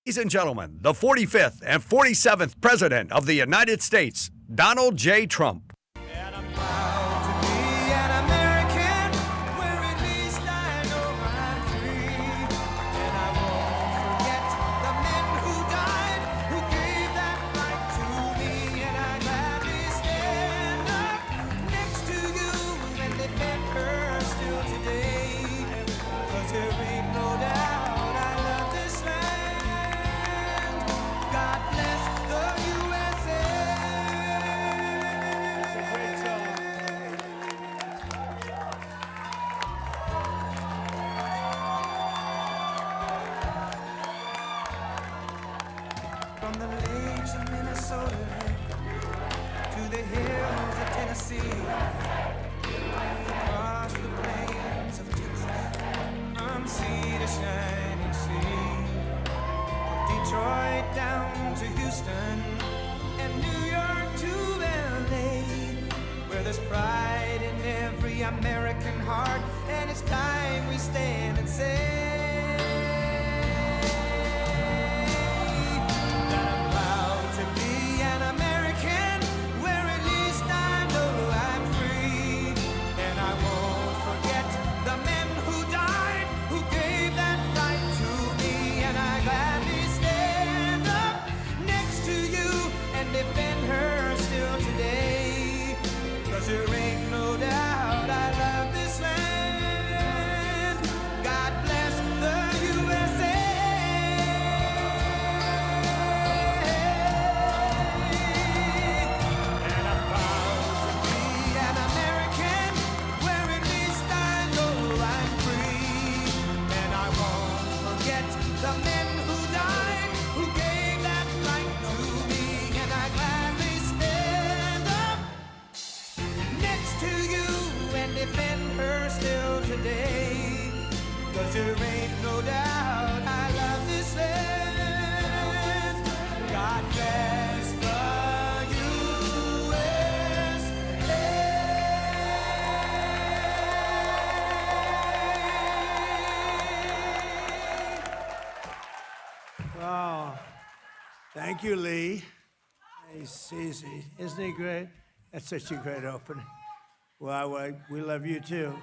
Ladies and gentlemen, the 45th and 47th President of the United States, Donald J. Trump. And I'm proud to be an American, where at least I know I'm free. And I won't forget the men who died, who gave that right to me. And I gladly stand up next to you and defend her still today. 'Cause there ain't no doubt I love this land. God bless the USA. From the lakes of Minnesota to the hills of Tennessee, across the plains of Texas, from sea to shining sea, Detroit down to Houston, and New York to LA, where there's pride in every American heart, and it's time we stand and say that I'm proud to be an American, where at least I know I'm free. And I won't forget the men who died, who gave that right to me. And I gladly stand up next to you and defend her still today. 'Cause there ain't no doubt I love this land. God bless the USA. And I'm proud to be an American, where at least I know I'm free. And I won't forget the men who died, who gave that right to me. And I gladly stand up next to you and defend her still today. 'Cause there ain't no doubt I love this land. God bless the USA. Wow. Thank you, Lee. Nice, easy. Isn't he great? That's such a great opening. Well, we love you too.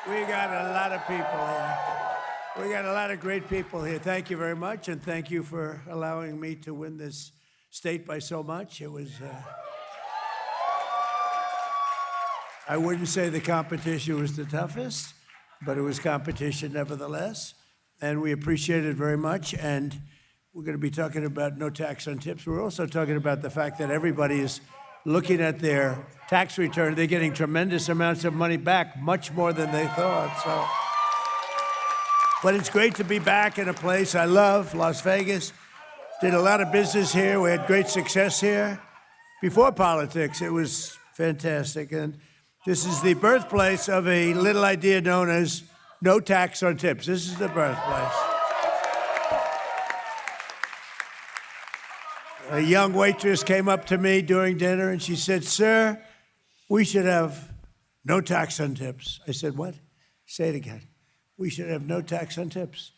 We got a lot of people here. We got a lot of great people here. Thank you very much, and thank you for allowing me to win this state by so much. It was, I wouldn't say the competition was the toughest, but it was competition nevertheless. And we appreciate it very much. And we're going to be talking about no tax on tips. We're also talking about the fact that everybody is looking at their tax return. They're getting tremendous amounts of money back, much more than they thought. So, but it's great to be back in a place I love, Las Vegas. Did a lot of business here. We had great success here. Before politics, it was fantastic. And this is the birthplace of a little idea known as no tax on tips. This is the birthplace. A young waitress came up to me during dinner and she said, "Sir, we should have no tax on tips." I said, "What?" Say it again. "We should have no tax on tips."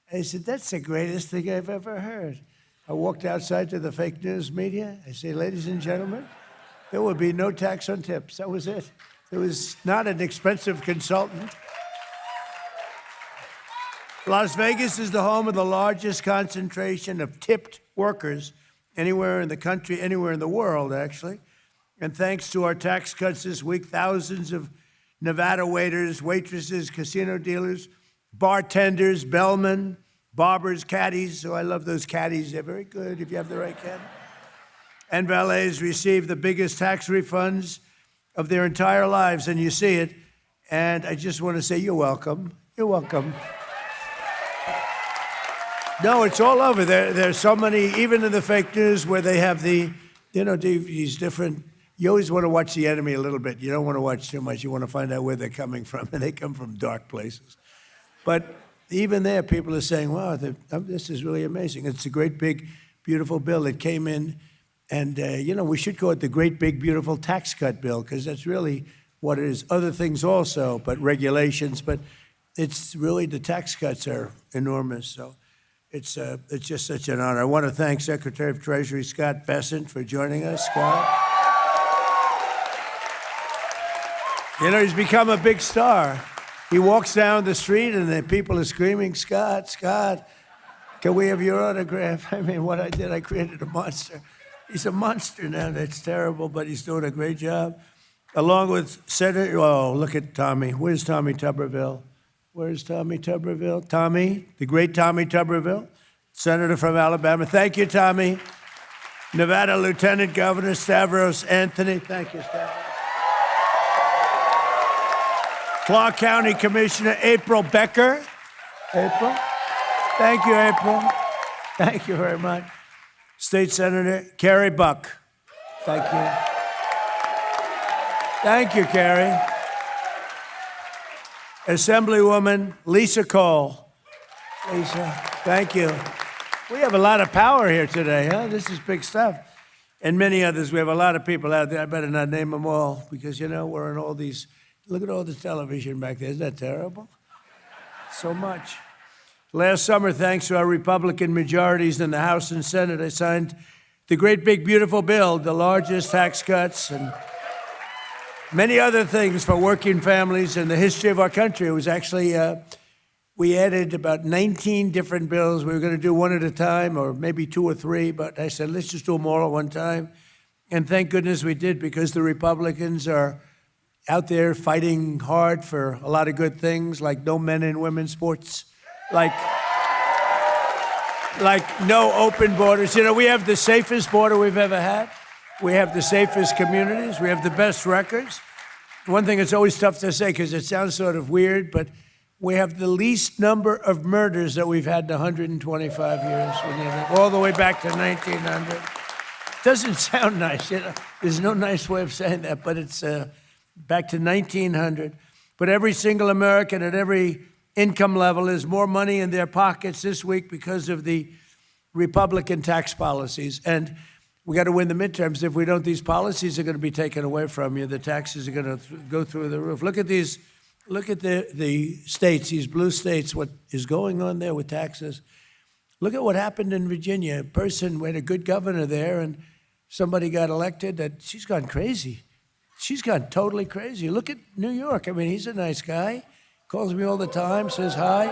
I said, "That's the greatest thing I've ever heard." I walked outside to the fake news media. I say, "Ladies and gentlemen, there will be no tax on tips." That was it. It was not an expensive consultant. Las Vegas is the home of the largest concentration of tipped workers anywhere in the country, anywhere in the world, actually. And thanks to our tax cuts this week, thousands of Nevada waiters, waitresses, casino dealers, bartenders, bellmen, barbers, caddies. So I love those caddies. They're very good if you have the right caddy. And valets receive the biggest tax refunds of their entire lives, and you see it. And I just want to say you're welcome. You're welcome. No, it's all over. There's so many, even in the fake news, where they have these different. You always want to watch the enemy a little bit. You don't want to watch too much. You want to find out where they're coming from, and they come from dark places. But even there, people are saying, "Wow, this is really amazing." It's a great, big, beautiful bill. It came in, and we should call it the Great, Big, Beautiful Tax Cut Bill, because that's really what it is. Other things also, but regulations. But it's really the tax cuts are enormous. So It's just such an honor. I want to thank Secretary of Treasury Scott Bessent for joining us. Scott. You know, he's become a big star. He walks down the street and the people are screaming, Scott, Scott, can we have your autograph? I mean, what I did, I created a monster. He's a monster now. That's terrible, but he's doing a great job. Along with Senator, oh, look at Tommy. Where's Tommy Tuberville? Where's Tommy Tuberville? Tommy, the great Tommy Tuberville, Senator from Alabama. Thank you, Tommy. Nevada Lieutenant Governor Stavros Anthony. Thank you, Stavros. Clark County Commissioner April Becker. April. Thank you, April. Thank you very much. State Senator Carrie Buck. Thank you. Thank you, Carrie. Assemblywoman Lisa Cole. Lisa, thank you. We have a lot of power here today, huh? This is big stuff. And many others. We have a lot of people out there. I better not name them all because, you know, we're in all these. Look at all the television back there. Isn't that terrible? So much. Last summer, thanks to our Republican majorities in the House and Senate, I signed the great big beautiful bill, the largest tax cuts and many other things for working families in the history of our country. It was actually, we added about 19 different bills. We were going to do one at a time or maybe two or three, but I said, let's just do them all at one time. And thank goodness we did because the Republicans are out there fighting hard for a lot of good things like no men and women's sports, like no open borders. You know, we have the safest border we've ever had. We have the safest communities. We have the best records. One thing that's always tough to say because it sounds sort of weird, but we have the least number of murders that we've had in 125 years, all the way back to 1900. Doesn't sound nice, you know. There's no nice way of saying that, but it's back to 1900. But every single American at every income level has more money in their pockets this week because of the Republican tax policies. And we got to win the midterms. If we don't, these policies are going to be taken away from you. The taxes are going to go through the roof. Look at these. Look at the states, these blue states, what is going on there with taxes. Look at what happened in Virginia. A person, we had a good governor there, and somebody got elected that she's gone crazy. She's gone totally crazy. Look at New York. I mean, he's a nice guy. Calls me all the time, says hi.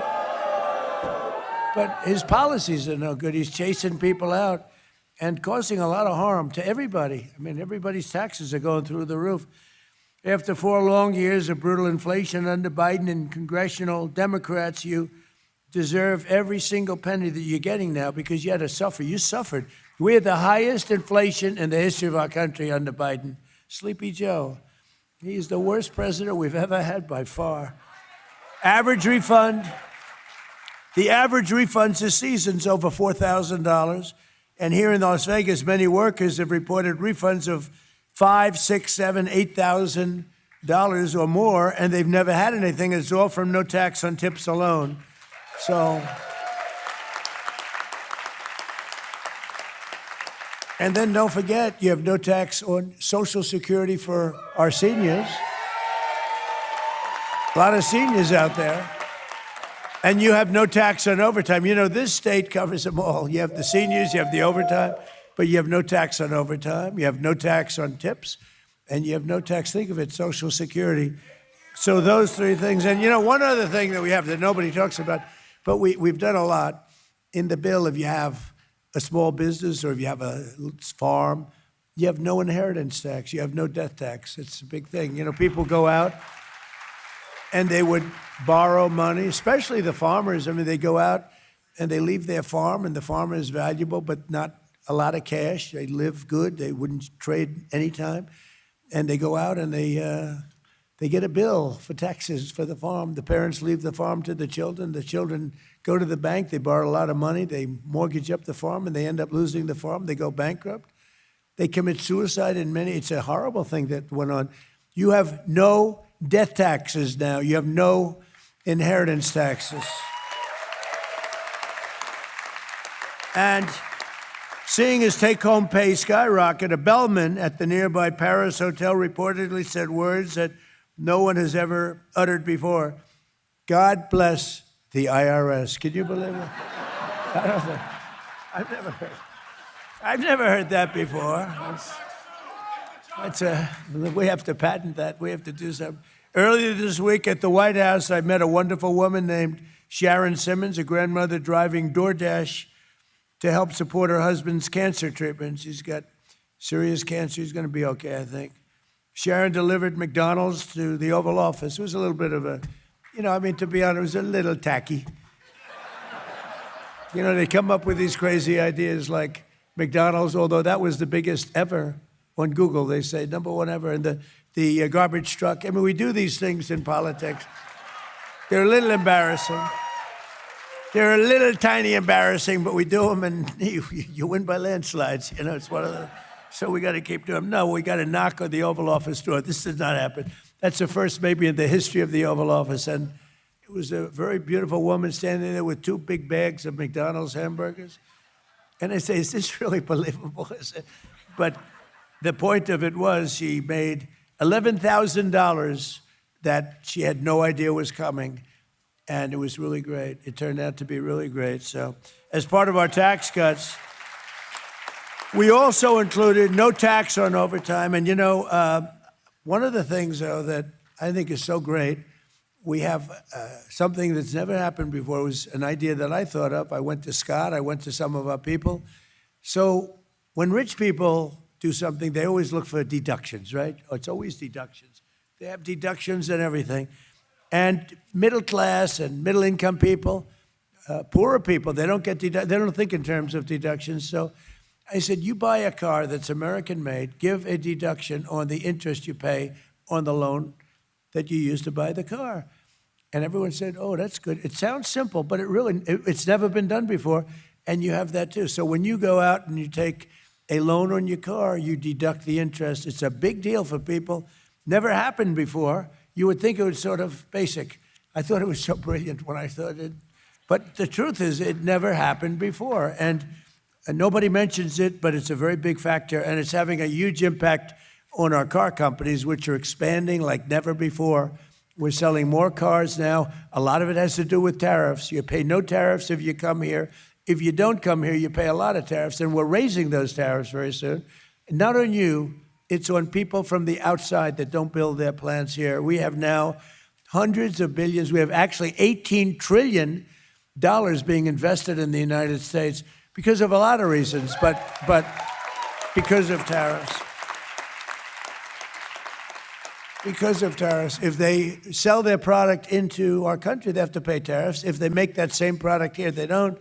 But his policies are no good. He's chasing people out and causing a lot of harm to everybody. I mean, everybody's taxes are going through the roof. After 4 long years of brutal inflation under Biden and congressional Democrats, you deserve every single penny that you're getting now because you had to suffer. You suffered. We had the highest inflation in the history of our country under Biden. Sleepy Joe. He's the worst president we've ever had by far. Average refund. The average refund this season's over $4,000. And here in Las Vegas, many workers have reported refunds of $5,000, $6,000, $7,000, $8,000 or more, and they've never had anything. It's all from no tax on tips alone. So, and then don't forget, you have no tax on Social Security for our seniors. A lot of seniors out there. And you have no tax on overtime. You know, this state covers them all. You have the seniors, you have the overtime, but you have no tax on overtime. You have no tax on tips, and you have no tax, think of it, Social Security. So those three things. And, you know, one other thing that we have that nobody talks about, but we've done a lot in the bill. If you have a small business or if you have a farm, you have no inheritance tax. You have no death tax. It's a big thing. You know, people go out and they would borrow money, especially the farmers. I mean, they go out and they leave their farm, and the farm is valuable, but not a lot of cash. They live good. They wouldn't trade anytime. And they go out and they get a bill for taxes for the farm. The parents leave the farm to the children. The children go to the bank. They borrow a lot of money. They mortgage up the farm, and they end up losing the farm. They go bankrupt. They commit suicide in many. It's a horrible thing that went on. You have no death taxes now. You have no inheritance taxes. And seeing his take-home pay skyrocket, a bellman at the nearby Paris Hotel reportedly said words that no one has ever uttered before. God bless the IRS. Can you believe it? I've never heard that before. We have to patent that. We have to do something. Earlier this week at the White House, I met a wonderful woman named Sharon Simmons, a grandmother driving DoorDash to help support her husband's cancer treatment. She's got serious cancer. He's going to be okay, I think. Sharon delivered McDonald's to the Oval Office. It was a little bit of a, to be honest, it was a little tacky. They come up with these crazy ideas like McDonald's, although that was the biggest ever on Google. They say #1 ever. And the garbage truck. We do these things in politics. They're a little embarrassing. They're a little tiny embarrassing, but we do them, and you win by landslides. It's one of the. So we got to keep doing them. No, we got to knock on the Oval Office door. This did not happen. That's the first maybe in the history of the Oval Office. And it was a very beautiful woman standing there with 2 big bags of McDonald's hamburgers. And I say, is this really believable? But the point of it was she made $11,000 that she had no idea was coming. And it was really great. It turned out to be really great. So as part of our tax cuts, we also included no tax on overtime. And one of the things, though, that I think is so great, we have something that's never happened before. It was an idea that I thought up. I went to Scott. I went to some of our people. So when rich people do something, they always look for deductions, right? It's always deductions. They have deductions and everything. And middle class and middle income people, poorer people, they don't think in terms of deductions. So I said, you buy a car that's American made, give a deduction on the interest you pay on the loan that you used to buy the car. And everyone said, oh, that's good. It sounds simple, but it's never been done before. And you have that too. So when you go out and you take a loan on your car, you deduct the interest. It's a big deal for people. Never happened before. You would think it was sort of basic. I thought it was so brilliant when I thought it. But the truth is, it never happened before. And nobody mentions it, but it's a very big factor, and it's having a huge impact on our car companies, which are expanding like never before. We're selling more cars now. A lot of it has to do with tariffs. You pay no tariffs if you come here. If you don't come here, you pay a lot of tariffs, and we're raising those tariffs very soon. Not on you, it's on people from the outside that don't build their plants here. We have now hundreds of billions. We have actually $18 trillion being invested in the United States because of a lot of reasons, but because of tariffs. Because of tariffs. If they sell their product into our country, they have to pay tariffs. If they make that same product here, they don't.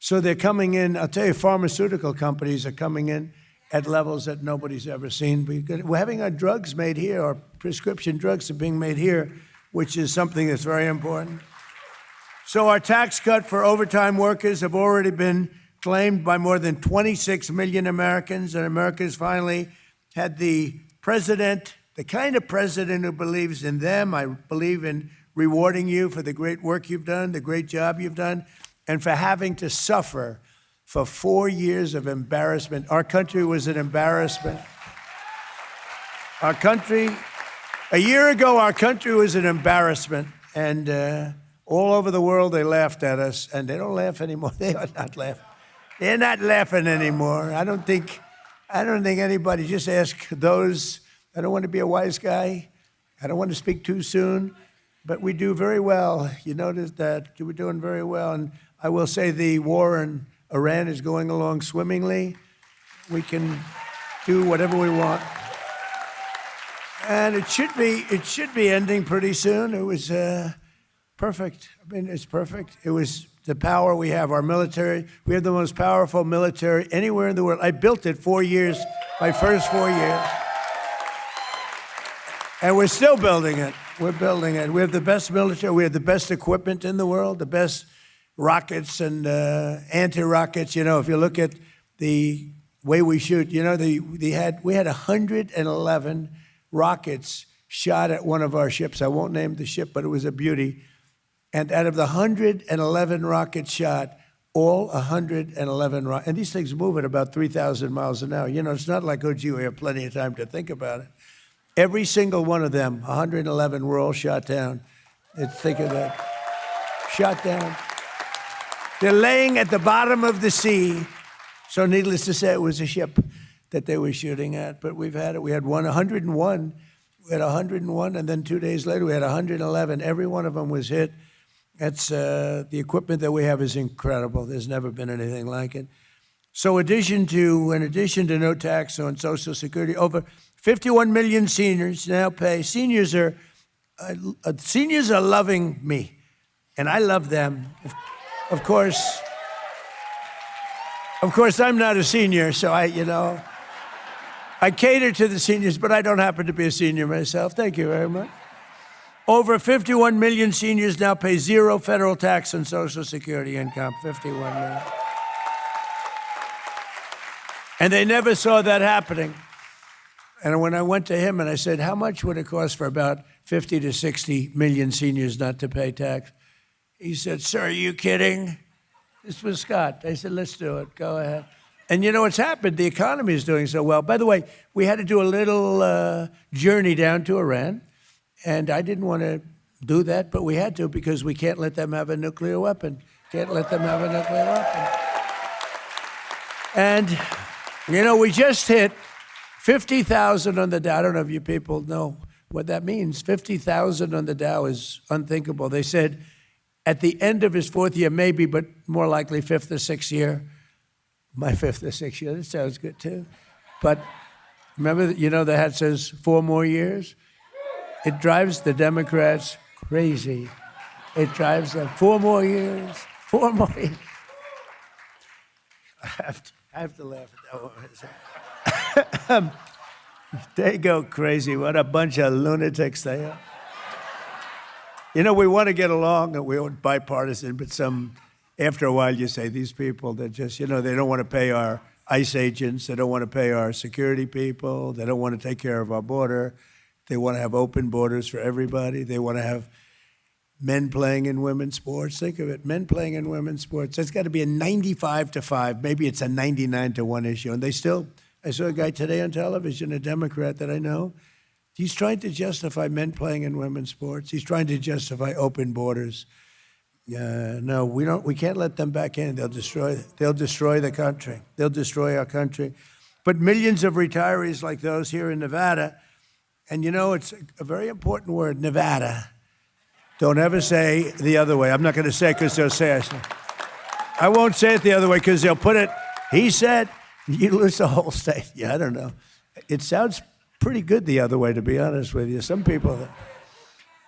So they're coming in. I'll tell you, pharmaceutical companies are coming in at levels that nobody's ever seen. We're having our drugs made here, our prescription drugs are being made here, which is something that's very important. So our tax cut for overtime workers have already been claimed by more than 26 million Americans, and America's finally had the president, the kind of president who believes in them. I believe in rewarding you for the great work you've done, the great job you've done, and for having to suffer for 4 years of embarrassment. Our country was an embarrassment. A year ago, our country was an embarrassment, and all over the world, they laughed at us, and they don't laugh anymore. They are not laughing. They're not laughing anymore. I don't think anybody, just ask those. I don't want to be a wise guy. I don't want to speak too soon, but we do very well. You notice that we're doing very well. And I will say the war in Iran is going along swimmingly. We can do whatever we want. And it should be ending pretty soon. It was perfect. I mean, it's perfect. It was the power we have, our military. We have the most powerful military anywhere in the world. I built it 4 years, my first 4 years. And we're still building it. We're building it. We have the best military. We have the best equipment in the world, the best rockets and anti-rockets. If you look at the way we shoot, we had 111 rockets shot at one of our ships. I won't name the ship, but it was a beauty. And out of the 111 rockets shot, all 111 rockets, and these things move at about 3,000 miles an hour. It's not like, oh, gee, we have plenty of time to think about it. Every single one of them, 111, were all shot down. Think of that. Shot down. They're laying at the bottom of the sea. So needless to say, it was a ship that they were shooting at. But we've had it. We had 101. We had 101, and then 2 days later we had 111. Every one of them was hit. That's the equipment that we have is incredible. There's never been anything like it. So in addition to no tax on Social Security, over 51 million seniors now pay. Seniors are loving me, and I love them. Of course, I'm not a senior, so I cater to the seniors, but I don't happen to be a senior myself. Thank you very much. Over 51 million seniors now pay zero federal tax on Social Security income. 51 million. And they never saw that happening. And when I went to him and I said, how much would it cost for about 50 to 60 million seniors not to pay tax? He said, sir, are you kidding? This was Scott. I said, let's do it. Go ahead. And you know what's happened? The economy is doing so well. By the way, we had to do a little journey down to Iran. And I didn't want to do that, but we had to because we can't let them have a nuclear weapon. Can't let them have a nuclear weapon. And, we just hit 50,000 on the Dow. I don't know if you people know what that means. 50,000 on the Dow is unthinkable. They said at the end of his fourth year, maybe, but more likely fifth or sixth year. My fifth or sixth year, that sounds good too. But remember, the hat says 4 more years? It drives the Democrats crazy. It drives them 4 more years, 4 more years. I have to laugh at that one. They go crazy. What a bunch of lunatics they are. We want to get along and we're bipartisan, but after a while you say these people that just, they don't want to pay our ICE agents. They don't want to pay our security people. They don't want to take care of our border. They want to have open borders for everybody. They want to have men playing in women's sports. Think of it, men playing in women's sports. That's got to be a 95-5. Maybe it's a 99-1 issue. And I saw a guy today on television, a Democrat that I know. He's trying to justify men playing in women's sports. He's trying to justify open borders. No, we can't let them back in. They'll destroy the country. They'll destroy our country. But millions of retirees like those here in Nevada, and it's a very important word, Nevada. Don't ever say the other way. I'm not going to say it because they'll say I won't say it the other way because they'll put it, he said, you lose the whole state. Yeah, I don't know. It sounds pretty good the other way, to be honest with you. Some people,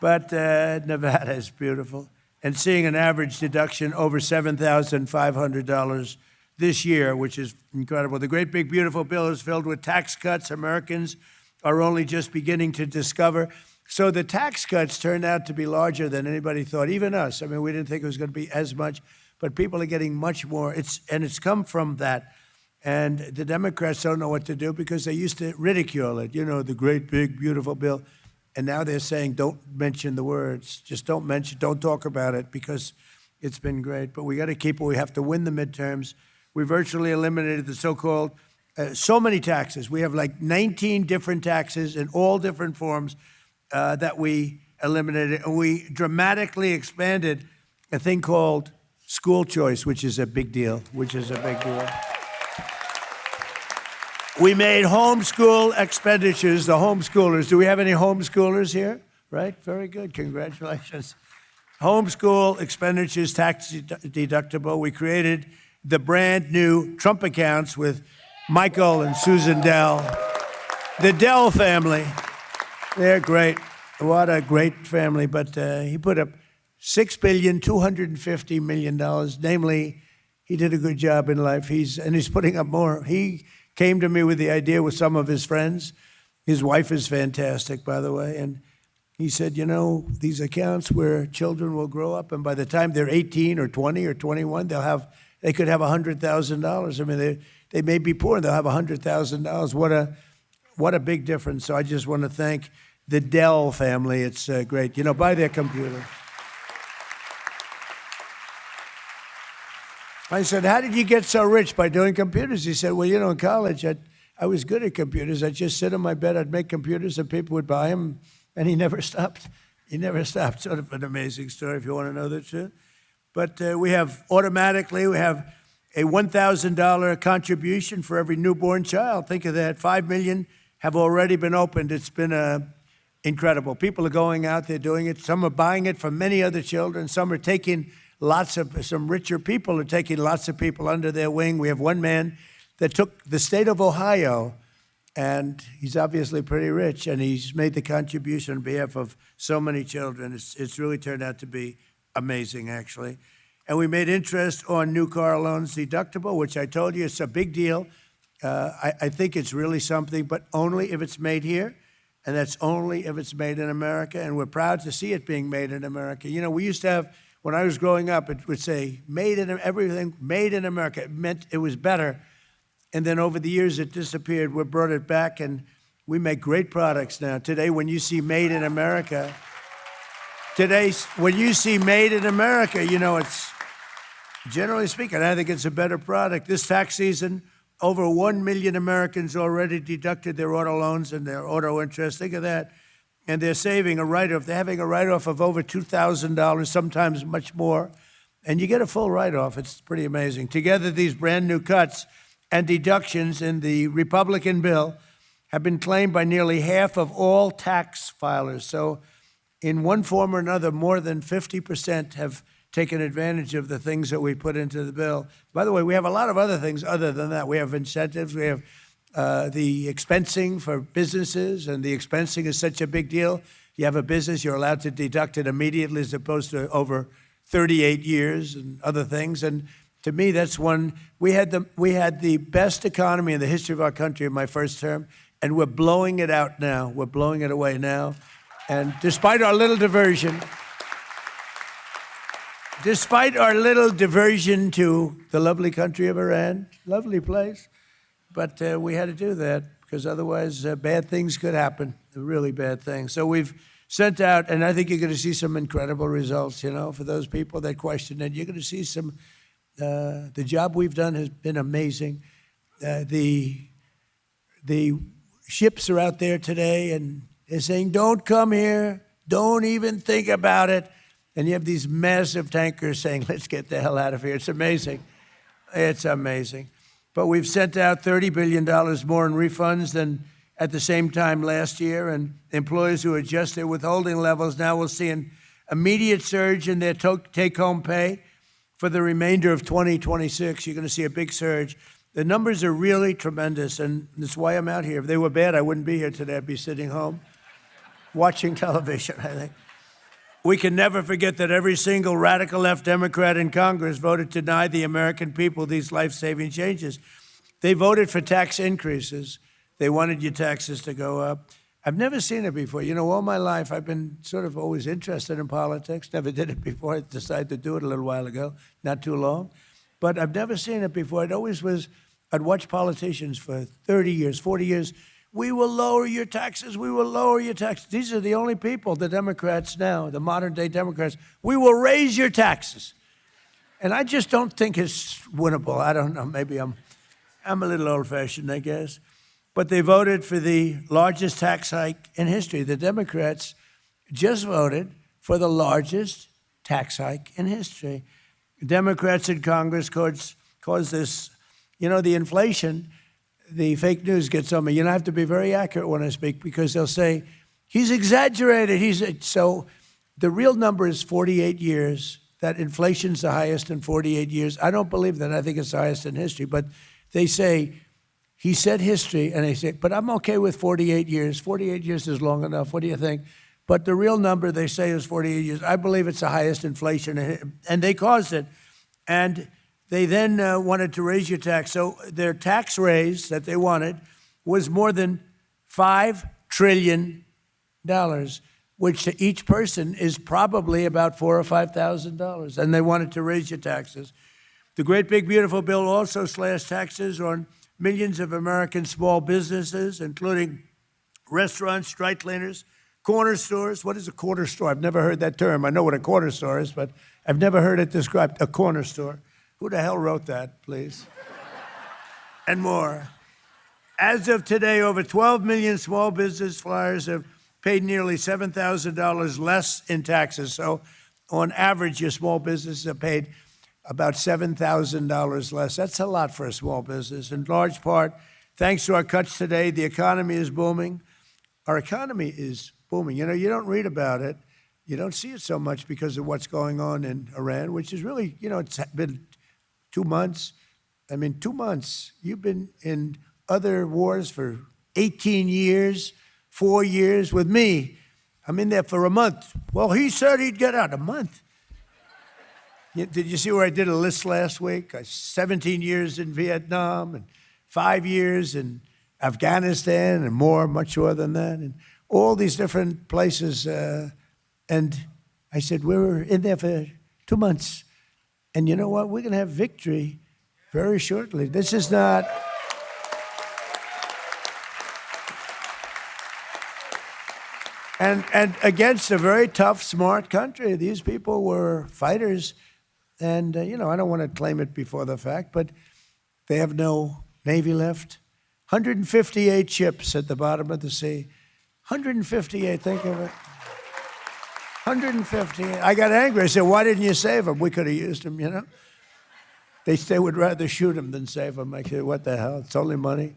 but Nevada is beautiful. And seeing an average deduction over $7,500 this year, which is incredible. The great big beautiful bill is filled with tax cuts Americans are only just beginning to discover. So the tax cuts turned out to be larger than anybody thought, even us. I mean, we didn't think it was going to be as much, but people are getting much more. It's come from that. And the Democrats don't know what to do because they used to ridicule it, the great big beautiful bill. And now they're saying, don't mention the words. Just don't talk about it because it's been great. But we got to keep it. We have to win the midterms. We virtually eliminated the so-called, so many taxes. We have like 19 different taxes in all different forms that we eliminated. And we dramatically expanded a thing called school choice, which is a big deal, We made homeschool expenditures, the homeschoolers. Do we have any homeschoolers here? Right? Very good. Congratulations. Homeschool expenditures tax deductible. We created the brand new Trump accounts with Michael and Susan Dell. The Dell family. They're great. What a great family. But he put up $6.25 billion. Namely, he did a good job in life. He's putting up more. He came to me with the idea with some of his friends. His wife is fantastic, by the way. And he said, these accounts where children will grow up, and by the time they're 18 or 20 or 21, they could have $100,000. I mean, they may be poor, and they'll have $100,000. What a big difference. So I just want to thank the Dell family. It's great. Buy their computer. I said, how did you get so rich by doing computers? He said, well, in college, I was good at computers. I'd just sit on my bed, I'd make computers, and people would buy them, and he never stopped. Sort of an amazing story, if you want to know the truth. But we have automatically, we have a $1,000 contribution for every newborn child. Think of that. 5 million have already been opened. It's been incredible. People are going out there doing it. Some are buying it for many other children. Some are taking some richer people are taking lots of people under their wing. We have one man that took the state of Ohio, and he's obviously pretty rich, and he's made the contribution on behalf of so many children. It's really turned out to be amazing, actually. And we made interest on new car loans deductible, which I told you it's a big deal. I think it's really something, but only if it's made here, and that's only if it's made in America, and we're proud to see it being made in America. You know, we used to have, when I was growing up, it would say, everything made in America. It meant it was better. And then over the years, it disappeared. We brought it back, and we make great products now. Today, when you see made in America, you know, it's, generally speaking, I think it's a better product. This tax season, over 1 million Americans already deducted their auto loans and their auto interest. Think of that. And they're saving a write-off. They're having a write-off of over $2,000, sometimes much more. And you get a full write-off. It's pretty amazing. Together, these brand new cuts and deductions in the Republican bill have been claimed by nearly half of all tax filers. So in one form or another, more than 50% have taken advantage of the things that we put into the bill. By the way, we have a lot of other things other than that. We have incentives. We have the expensing for businesses, and the expensing is such a big deal. You have a business, you're allowed to deduct it immediately as opposed to over 38 years and other things. And to me, that's one. We had the best economy in the history of our country in my first term, and we're blowing it out now. We're blowing it away now. And despite our little diversion to the lovely country of Iran, lovely place, but we had to do that because otherwise bad things could happen, really bad things. So we've sent out, and I think you're going to see some incredible results, you know, for those people that question it. You're going to see some, the job we've done has been amazing. The ships are out there today, and they're saying, don't come here, don't even think about it. And you have these massive tankers saying, let's get the hell out of here. It's amazing. It's amazing. But we've sent out $30 billion more in refunds than at the same time last year, and employees who adjust their withholding levels now will see an immediate surge in their take-home pay for the remainder of 2026. You're going to see a big surge. The numbers are really tremendous, and that's why I'm out here. If they were bad, I wouldn't be here today. I'd be sitting home watching television, I think. We can never forget that every single radical left Democrat in Congress voted to deny the American people these life-saving changes. They voted for tax increases. They wanted your taxes to go up. I've never seen it before. You know, all my life, I've been sort of always interested in politics. Never did it before. I decided to do it a little while ago, not too long. But I've never seen it before. It always was, I'd watch politicians for 30 years, 40 years. We will lower your taxes. We will lower your taxes. These are the only people, the Democrats now, the modern-day Democrats. We will raise your taxes. And I just don't think it's winnable. I don't know. Maybe I'm a little old-fashioned, I guess. But they voted for the largest tax hike in history. The Democrats just voted for the largest tax hike in history. Democrats in Congress caused this, you know, the inflation. The fake news gets on me. You know, I have to be very accurate when I speak because they'll say, he's exaggerated. So the real number is 48 years. That inflation's the highest in 48 years. I don't believe that. I think it's the highest in history. But they say, he said history, and they say, but I'm okay with 48 years. 48 years is long enough. What do you think? But the real number they say is 48 years. I believe it's the highest inflation, and they caused it. And they then wanted to raise your tax. So their tax raise that they wanted was more than $5 trillion, which to each person is probably about $4,000 or $5,000. And they wanted to raise your taxes. The great big beautiful bill also slashed taxes on millions of American small businesses, including restaurants, dry cleaners, corner stores. What is a corner store? I've never heard that term. I know what a corner store is, but I've never heard it described, a corner store. Who the hell wrote that, please? And more. As of today, over 12 million small business flyers have paid nearly $7,000 less in taxes. So On average, your small businesses are paid about $7,000 less. That's a lot for a small business. In large part, thanks to our cuts today, the economy is booming. Our economy is booming. You know, you don't read about it. You don't see it so much because of what's going on in Iran, which is really, you know, it's been 2 months. I mean, 2 months. You've been in other wars for 18 years, 4 years. With me, I'm in there for a month. Well, he said he'd get out. A month. Did you see where I did a list last week? 17 years in Vietnam and 5 years in Afghanistan and more, much more than that, and all these different places. And I said, we were in there for 2 months. And you know what? We're going to have victory very shortly. This is not... And against a very tough, smart country. These people were fighters. And, you know, I don't want to claim it before the fact, but they have no Navy left. 158 ships at the bottom of the sea. 158, think of it. 158. I got angry. I said, why didn't you save them? We could have used them, you know. They would rather shoot them than save them. I said, what the hell? It's only money.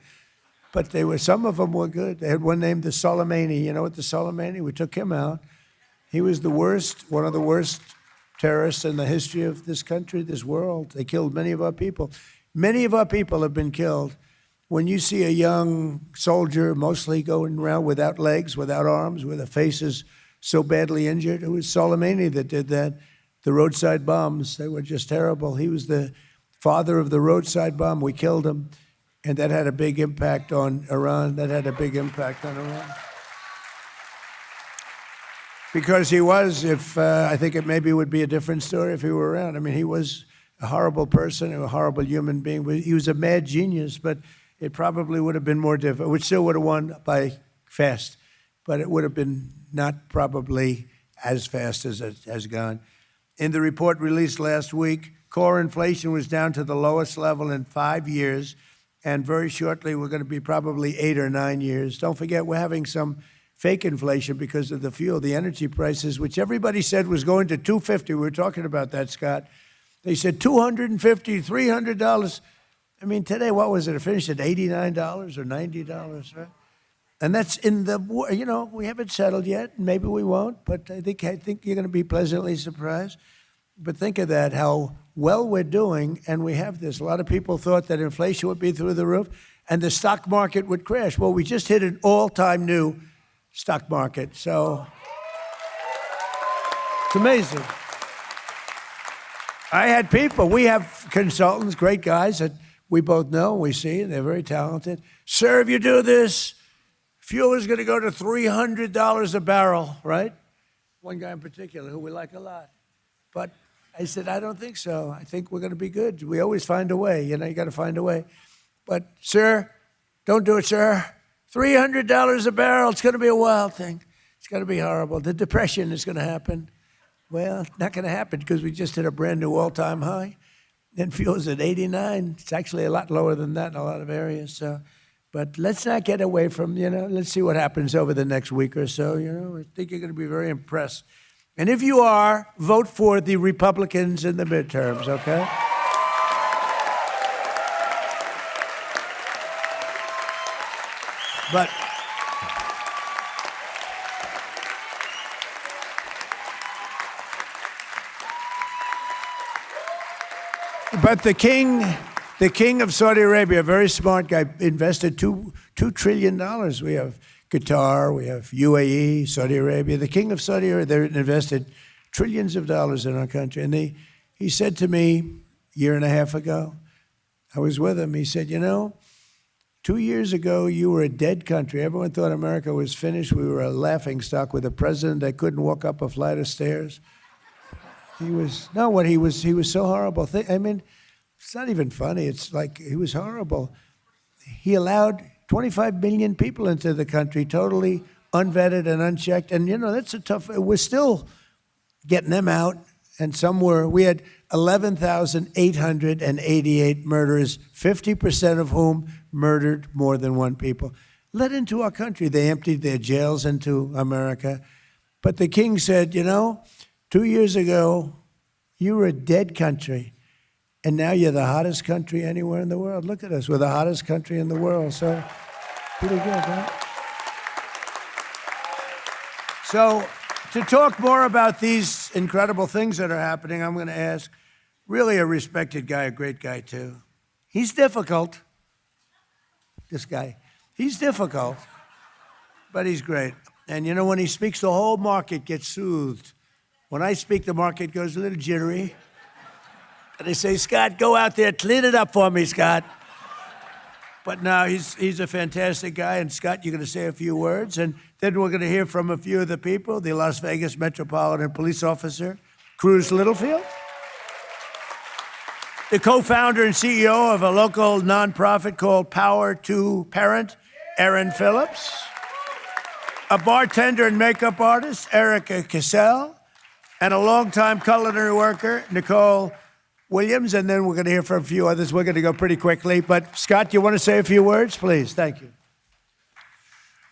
But some of them were good. They had one named the Soleimani. You know what, the Soleimani? We took him out. He was the worst, one of the worst terrorists in the history of this country, this world. They killed many of our people. Many of our people have been killed. When you see a young soldier mostly going around without legs, without arms, with their faces so badly injured, it was Soleimani that did that. The roadside bombs, they were just terrible. He was the father of the roadside bomb. We killed him. And that had a big impact on Iran. That had a big impact on Iran. Because he was, I think it maybe would be a different story if he were around. I mean, he was a horrible person, a horrible human being. He was a mad genius, but it probably would have been more difficult. We still would have won by fast, but it would have been not probably as fast as it has gone. In the report released last week, core inflation was down to the lowest level in 5 years. And very shortly, we're going to be probably 8 or 9 years. Don't forget, we're having some fake inflation because of the fuel, the energy prices, which everybody said was going to $250. We were talking about that, Scott. They said $250, $300. I mean, today, what was it? It finished at $89 or $90, right? And that's in the, you know, we haven't settled yet. Maybe we won't, but I think you're going to be pleasantly surprised. But think of that, how well we're doing, and we have this. A lot of people thought that inflation would be through the roof and the stock market would crash. Well, we just hit an all-time new stock market. So it's amazing. I had people, we have consultants, great guys that we both know, we see, and they're very talented. Sir, if you do this, fuel is going to go to $300 a barrel, right? One guy in particular who we like a lot. But I said, I don't think so. I think we're going to be good. We always find a way. You know, you got to find a way. But, sir, don't do it, sir. $300 a barrel. It's going to be a wild thing. It's going to be horrible. The depression is going to happen. Well, it's not going to happen because we just hit a brand new all-time high. And fuel's at 89. It's actually a lot lower than that in a lot of areas. So, but let's not get away from, you know, let's see what happens over the next week or so. You know, I think you're going to be very impressed. And if you are, vote for the Republicans in the midterms, okay? But the king of Saudi Arabia, a very smart guy, invested $2 trillion. We have Qatar, we have UAE, Saudi Arabia. The king of Saudi Arabia, they invested trillions of dollars in our country. And he said to me a year and a half ago, I was with him, he said, you know, 2 years ago, you were a dead country. Everyone thought America was finished. We were a laughingstock with a president that couldn't walk up a flight of stairs. He was so horrible. I mean, it's not even funny. It's like he was horrible. He allowed 25 million people into the country, totally unvetted and unchecked. And, you know, that's a tough, we're still getting them out. And we had 11,888 murderers, 50% of whom murdered more than one people. Let into our country. They emptied their jails into America. But the king said, you know, 2 years ago, you were a dead country, and now you're the hottest country anywhere in the world. Look at us. We're the hottest country in the world. So, pretty good, right? So, to talk more about these incredible things that are happening, I'm going to ask really a respected guy, a great guy, too. He's difficult. This guy. He's difficult, but he's great. And you know, when he speaks, the whole market gets soothed. When I speak, the market goes a little jittery. And they say, Scott, go out there, clean it up for me, Scott. But no, he's a fantastic guy. And Scott, you're going to say a few words. And then we're going to hear from a few of the people, the Las Vegas Metropolitan Police Officer, Cruz Littlefield, the co-founder and CEO of a local nonprofit called Power to Parent, Erin Phillips, a bartender and makeup artist, Erica Cassell, and a longtime culinary worker, Nicole Williams. And then we're going to hear from a few others. We're going to go pretty quickly. But Scott, you want to say a few words, please? Thank you.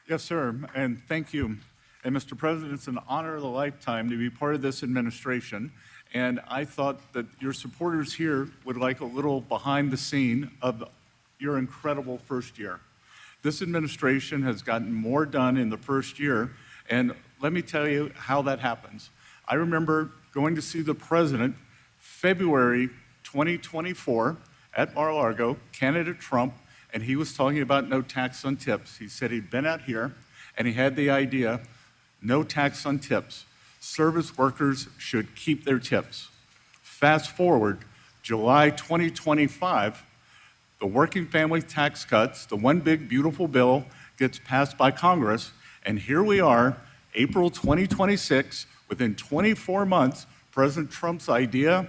Yes, sir, and thank you. And Mr. President, it's an honor of a lifetime to be part of this administration. And I thought that your supporters here would like a little behind the scene of your incredible first year. This administration has gotten more done in the first year, and let me tell you how that happens. I remember going to see the president February 2024 at Mar-a-Lago, candidate Trump, and he was talking about no tax on tips. He said he'd been out here, and he had the idea, no tax on tips. Service workers should keep their tips. Fast forward, July 2025, the working family tax cuts, the one big beautiful bill, gets passed by Congress, and here we are, April 2026, within 24 months, President Trump's idea,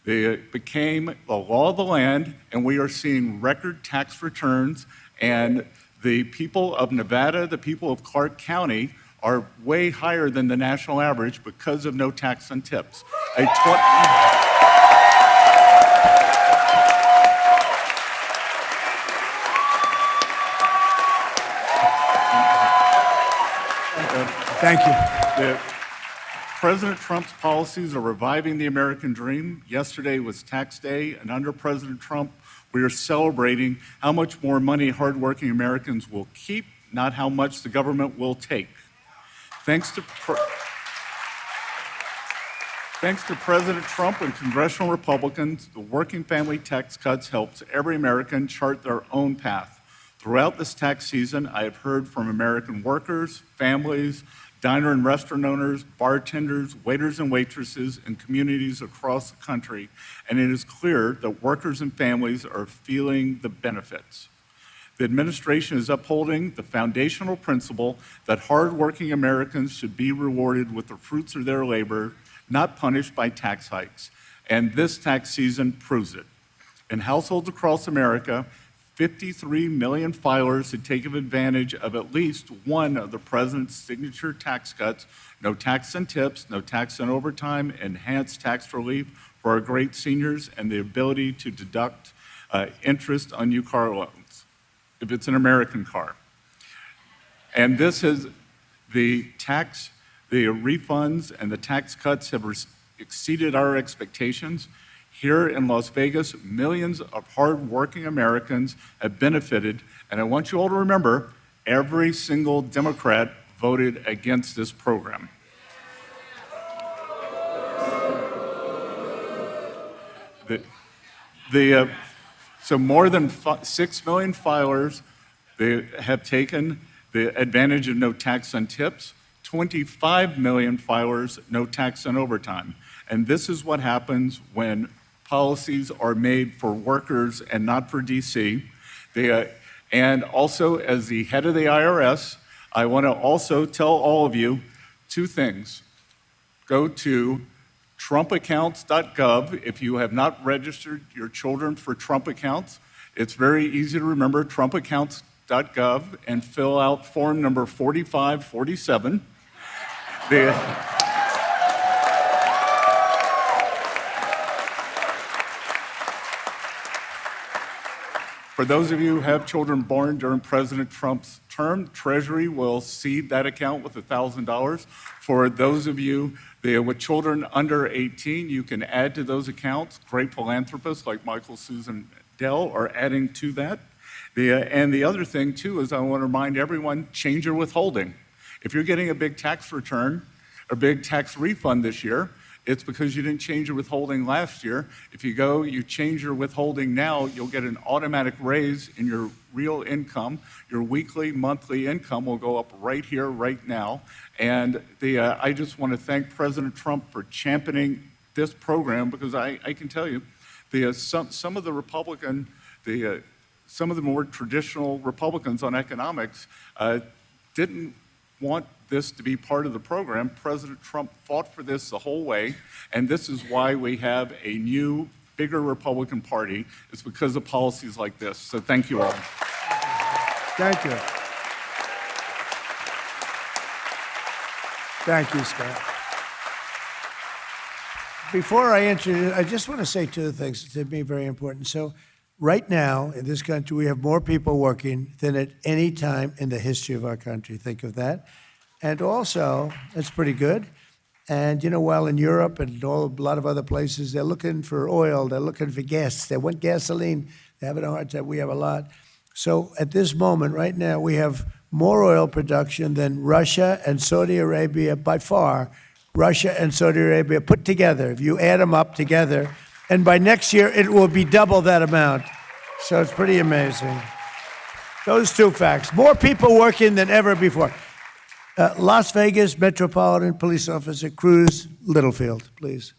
it became the law of the land, and we are seeing record tax returns, and the people of Nevada, the people of Clark County, are way higher than the national average because of no tax on tips. Thank you. President Trump's policies are reviving the American dream. Yesterday was tax day, and under President Trump, we are celebrating how much more money hardworking Americans will keep, not how much the government will take. Thanks to President Trump and congressional Republicans, the working family tax cuts helps every American chart their own path. Throughout this tax season, I have heard from American workers, families, diner and restaurant owners, bartenders, waiters and waitresses in communities across the country, and it is clear that workers and families are feeling the benefits. The administration is upholding the foundational principle that hardworking Americans should be rewarded with the fruits of their labor, not punished by tax hikes. And this tax season proves it. In households across America, 53 million filers had taken advantage of at least one of the president's signature tax cuts: no tax on tips, no tax on overtime, enhanced tax relief for our great seniors, and the ability to deduct interest on new car loans, if it's an American car. And this is the refunds and the tax cuts have exceeded our expectations. Here in Las Vegas, millions of hardworking Americans have benefited, and I want you all to remember, every single Democrat voted against this program. So more than 6 million filers they have taken the advantage of no tax on tips, 25 million filers, no tax on overtime. And this is what happens when policies are made for workers and not for DC. And also, as the head of the IRS, I want to also tell all of you two things. Go to trumpaccounts.gov if you have not registered your children for Trump accounts. It's very easy to remember, trumpaccounts.gov, and fill out form number 4547. For those of you who have children born during President Trump's term, Treasury will seed that account with $1,000. For those of you with children under 18, you can add to those accounts. Great philanthropists like Michael, Susan, Dell are adding to that. And the other thing, too, is I want to remind everyone, change your withholding. If you're getting a big tax return, a big tax refund this year, it's because you didn't change your withholding last year. If you change your withholding now, you'll get an automatic raise in your real income. Your weekly, monthly income will go up right here, right now. And I just want to thank President Trump for championing this program, because I can tell you, some of the some of the more traditional Republicans on economics didn't want this to be part of the program. President Trump fought for this the whole way, and this is why we have a new, bigger Republican Party. It's because of policies like this. So thank you all. Thank you. Thank you, Scott. Before I introduce, I just want to say two things to me very important. So right now in this country, we have more people working than at any time in the history of our country. Think of that. And also, that's pretty good. And while in Europe and a lot of other places, they're looking for oil, they're looking for gas, they want gasoline, they're having a hard time. We have a lot. So at this moment, right now, we have more oil production than Russia and Saudi Arabia by far. Russia and Saudi Arabia put together, if you add them up together, and by next year, it will be double that amount. So it's pretty amazing. Those two facts. More people working than ever before. Las Vegas Metropolitan Police Officer Cruz Littlefield, please.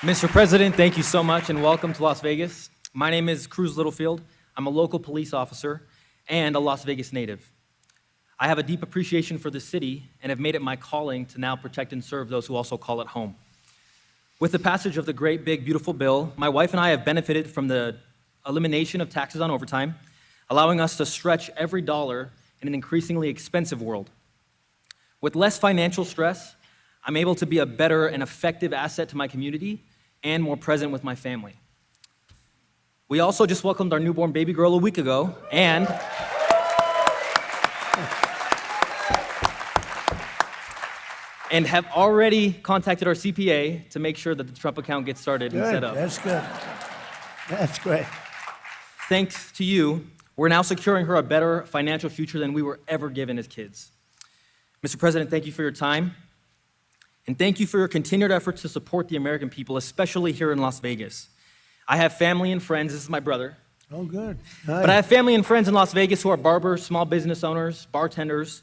Mr. President, thank you so much and welcome to Las Vegas. My name is Cruz Littlefield. I'm a local police officer and a Las Vegas native. I have a deep appreciation for the city and have made it my calling to now protect and serve those who also call it home. With the passage of the great, big, beautiful bill, my wife and I have benefited from the elimination of taxes on overtime, allowing us to stretch every dollar in an increasingly expensive world. With less financial stress, I'm able to be a better and effective asset to my community and more present with my family. We also just welcomed our newborn baby girl a week ago, and have already contacted our CPA to make sure that the Trump account gets started and set up. That's good. That's great. Thanks to you, we're now securing her a better financial future than we were ever given as kids. Mr. President, thank you for your time. And thank you for your continued efforts to support the American people, especially here in Las Vegas. I have family and friends. This is my brother. Oh, good. But I have family and friends in Las Vegas who are barbers, small business owners, bartenders,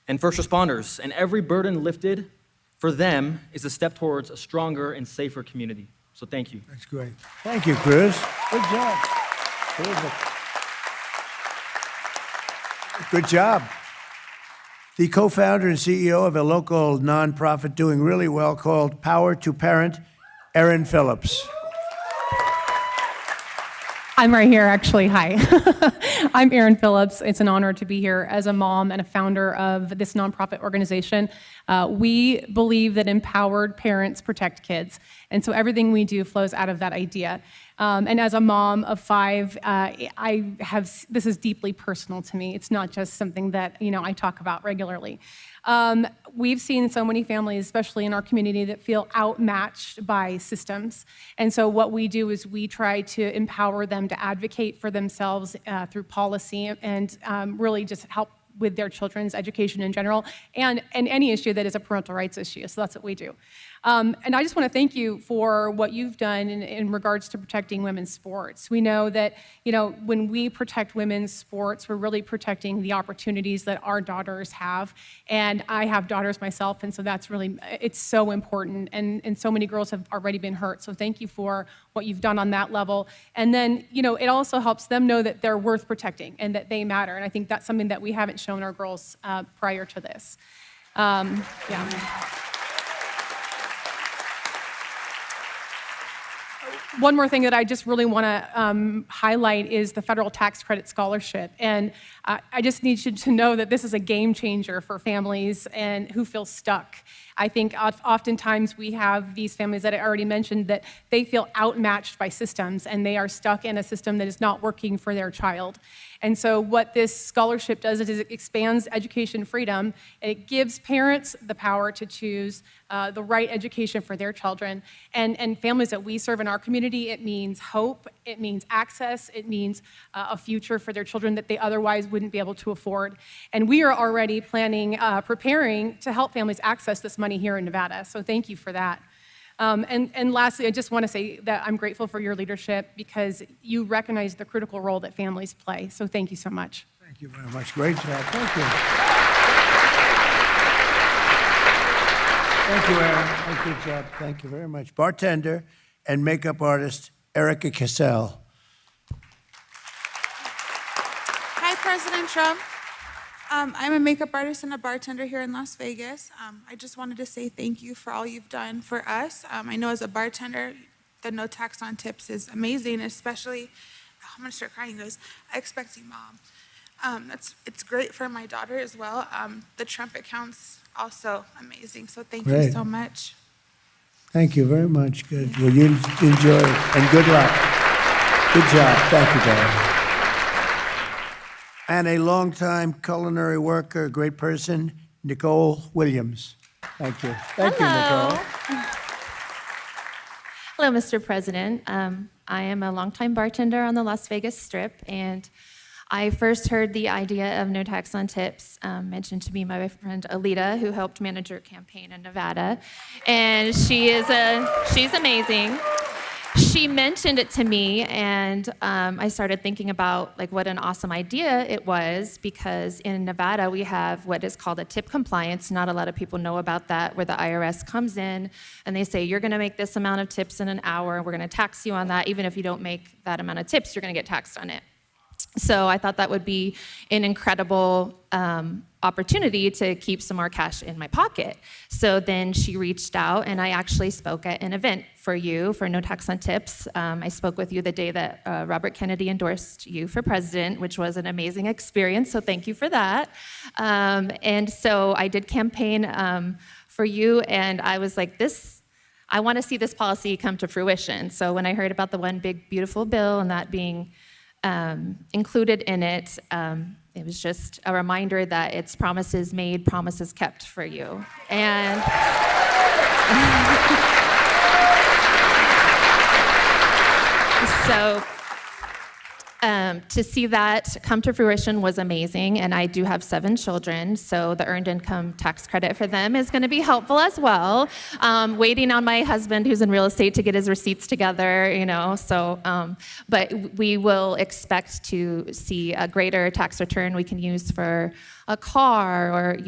and first responders. And every burden lifted for them is a step towards a stronger and safer community. So thank you. That's great. Thank you, Cruz. Good job. Terrific. Good job. The co-founder and CEO of a local nonprofit doing really well called Power to Parent, Erin Phillips. I'm right here, actually. Hi. I'm Erin Phillips. It's an honor to be here as a mom and a founder of this nonprofit organization. We believe that empowered parents protect kids. And so everything we do flows out of that idea. And as a mom of 5, this is deeply personal to me. It's not just something that, I talk about regularly. We've seen so many families, especially in our community, that feel outmatched by systems. And so what we do is we try to empower them to advocate for themselves through policy and really just help with their children's education in general and any issue that is a parental rights issue. So that's what we do. And I just want to thank you for what you've done in regards to protecting women's sports. We know that, when we protect women's sports, we're really protecting the opportunities that our daughters have. And I have daughters myself, and so it's so important. And so many girls have already been hurt. So thank you for what you've done on that level. And then, it also helps them know that they're worth protecting and that they matter. And I think that's something that we haven't shown our girls prior to this. one more thing that I just really want to highlight is the federal tax credit scholarship. And I just need you to know that this is a game changer for families and who feel stuck. I think oftentimes we have these families that I already mentioned that they feel outmatched by systems and they are stuck in a system that is not working for their child. And so what this scholarship does is it expands education freedom, and it gives parents the power to choose the right education for their children. And families that we serve in our community, it means hope, it means access, it means a future for their children that they otherwise wouldn't be able to afford. And we are already planning, preparing to help families access this money here in Nevada. So thank you for that. And lastly, I just want to say that I'm grateful for your leadership because you recognize the critical role that families play. So thank you so much. Thank you very much. Great job. Thank you. Thank you, Aaron. Good job. Thank you very much. Bartender and makeup artist Erica Cassell. Hi, President Trump. I'm a makeup artist and a bartender here in Las Vegas. I just wanted to say thank you for all you've done for us. I know as a bartender, the no tax on tips is amazing, especially, I'm gonna start crying, guys, expecting mom. It's great for my daughter as well. The Trump account's also amazing, so thank you so much. Thank you very much. Good. Well, you enjoy it, and good luck. Good job. Thank you, darling. And a longtime culinary worker, a great person, Nicole Williams. Thank you. Thank you, Nicole. Hello, Mr. President. I am a longtime bartender on the Las Vegas Strip, and I first heard the idea of no tax on tips mentioned to me by my friend Alita, who helped manage your campaign in Nevada, and she's amazing. She mentioned it to me, and I started thinking about what an awesome idea it was, because in Nevada we have what is called a tip compliance. Not a lot of people know about that, where the IRS comes in and they say, you're gonna make this amount of tips in an hour, and we're gonna tax you on that. Even if you don't make that amount of tips, you're gonna get taxed on it. So I thought that would be an incredible opportunity to keep some more cash in my pocket. So then she reached out, and I actually spoke at an event for you for No Tax on Tips. I spoke with you the day that Robert Kennedy endorsed you for president, which was an amazing experience, so thank you for that. And so I did campaign for you, and I was like, I want to see this policy come to fruition. So when I heard about the One Big Beautiful Bill and that being included in it, it was just a reminder that it's promises made, promises kept for you. And so to see that come to fruition was amazing, and I do have 7 children, so the earned income tax credit for them is going to be helpful as well. Waiting on my husband, who's in real estate, to get his receipts together, so, but we will expect to see a greater tax return we can use for a car, or,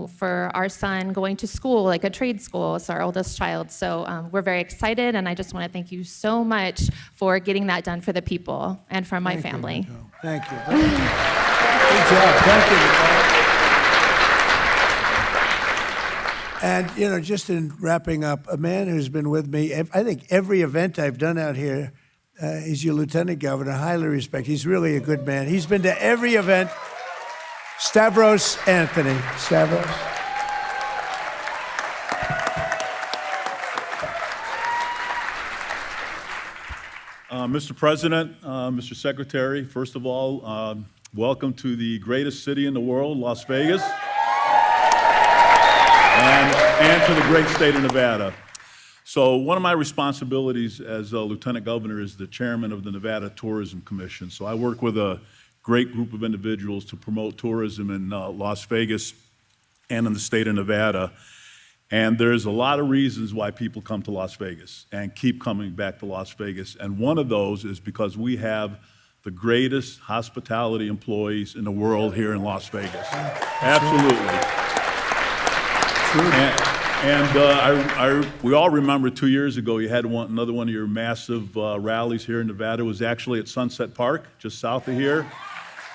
for our son going to school, like a trade school. It's our oldest child. So we're very excited, and I just want to thank you so much for getting that done for the people and for my family. Thank you. Good job. Thank you, Nicole. And, just in wrapping up, a man who's been with me, I think every event I've done out here, is your lieutenant governor. Highly respect. He's really a good man. He's been to every event. Stavros Anthony. Stavros. Mr. President, Mr. Secretary, first of all, welcome to the greatest city in the world, Las Vegas, and to the great state of Nevada. So one of my responsibilities as a lieutenant governor is the chairman of the Nevada Tourism Commission. So I work with a great group of individuals to promote tourism in Las Vegas and in the state of Nevada. And there's a lot of reasons why people come to Las Vegas and keep coming back to Las Vegas. And one of those is because we have the greatest hospitality employees in the world here in Las Vegas. Absolutely. And we all remember 2 years ago you had another one of your massive rallies here in Nevada. It was actually at Sunset Park, just south of here.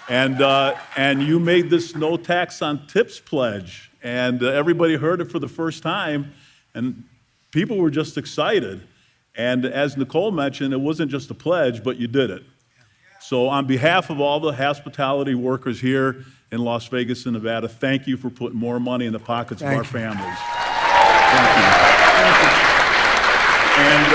And you made this no tax on tips pledge, and everybody heard it for the first time, and people were just excited. And as Nicole mentioned, it wasn't just a pledge, but you did it. So on behalf of all the hospitality workers here in Las Vegas and Nevada, thank you for putting more money in the pockets of our families. Thank you. And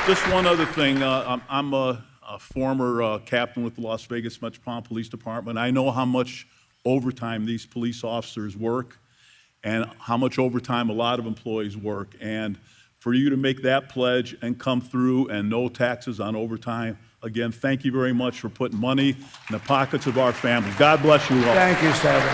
just one other thing. I'm a former captain with the Las Vegas Metropolitan Police Department. I know how much overtime these police officers work and how much overtime a lot of employees work. And for you to make that pledge and come through and no taxes on overtime, again, thank you very much for putting money in the pockets of our families. God bless you all. Thank you, Senator.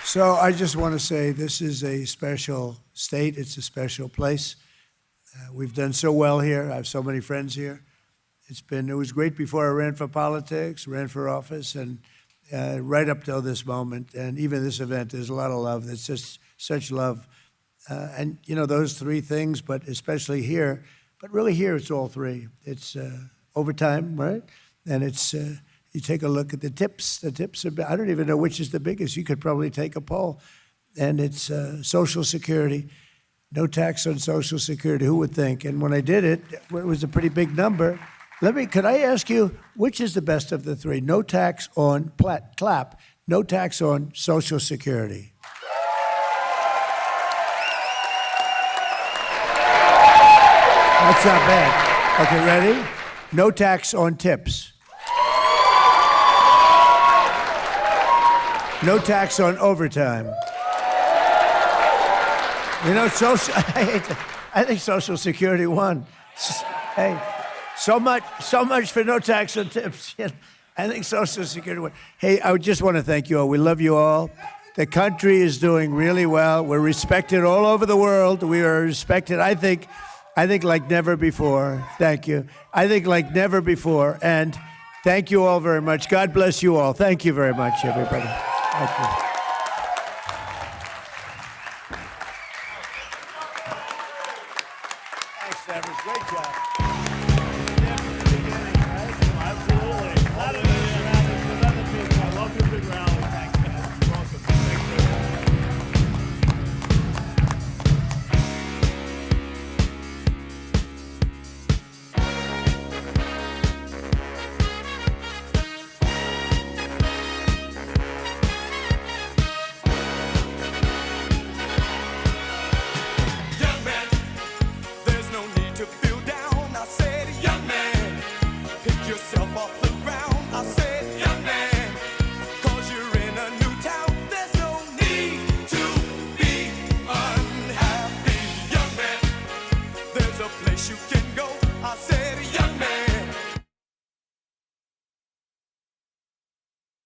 So I just want to say this is a special state. It's a special place. We've done so well here. I have so many friends here. It was great before I ran for politics, ran for office, and right up till this moment, and even this event, there's a lot of love. It's just such love. And, you know, those three things, but especially here, but really here it's all three. It's overtime, right? And it's, you take a look at the tips. The tips are, I don't even know which is the biggest. You could probably take a poll. And it's Social Security. No tax on Social Security. Who would think? And when I did it, it was a pretty big number. Could I ask you, which is the best of the three? No tax on, clap, no tax on Social Security. That's not bad. Okay, ready? No tax on tips. No tax on overtime. You know, I think Social Security won. Hey, so much for no tax on tips. I think Social Security won. Hey, I just want to thank you all. We love you all. The country is doing really well. We're respected all over the world. We are respected, I think like never before. Thank you. I think like never before. And thank you all very much. God bless you all. Thank you very much, everybody. Thank you. Thanks, Evers. Great job.